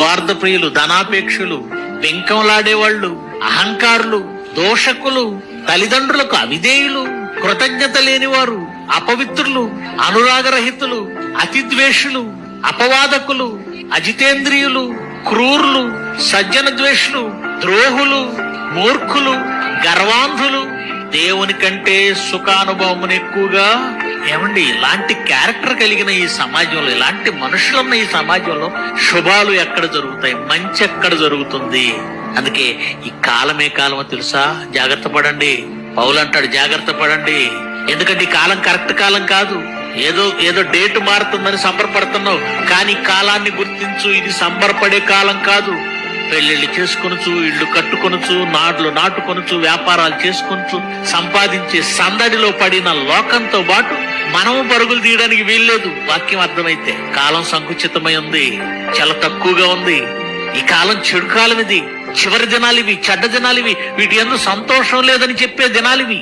స్వార్థ ప్రియులు, ధనాపేక్షులు, వెంకంలాడేవాళ్లు, అహంకారులు, దోషకులు, తల్లిదండ్రులకు అవిధేయులు, కృతజ్ఞత లేనివారు, అపవిత్రులు, అనురాగరహితులు, అతిద్వేషులు, అపవాదకులు, అజితేంద్రియులు, క్రూరులు, సజ్జన ద్వేషులు, ద్రోహులు, మూర్ఖులు, గర్వాంధులు, దేవుని కంటే సుఖానుభవం ఎక్కువగా. ఏమండి, ఇలాంటి క్యారెక్టర్ కలిగిన ఈ సమాజంలో, ఇలాంటి మనుషులున్న ఈ సమాజంలో శుభాలు ఎక్కడ జరుగుతాయి, మంచి ఎక్కడ జరుగుతుంది? అందుకే ఈ కాలమే కాలమో తెలుసా? జాగ్రత్త పడండి. పౌలు అంటాడు, జాగ్రత్త పడండి. ఎందుకంటే ఈ కాలం కరెక్ట్ కాలం కాదు. ఏదో డేట్ మారుతుందని సంబరపడుతున్నావు, కానీ కాలాన్ని గుర్తించు. ఇది సంబరపడే కాలం కాదు. పెళ్లిళ్ళు చేసుకొనొచ్చు, ఇళ్లు కట్టుకొనొచ్చు, నాట్లు నాటుకొనొచ్చు, వ్యాపారాలు చేసుకొనొచ్చు, సంపాదించే సందడిలో పడిన లోకంతో పాటు మనము పరుగులు తీయడానికి వీల్లేదు. వాక్యం అర్థమైతే కాలం సంకుచితమై ఉంది, చాలా తక్కువగా ఉంది. ఈ కాలం చెడు కాలం, ఇది చివరి దినాలివి, చెడ్డ దినాలివి, వీటి యందు సంతోషం లేదని చెప్పే దినాలివి.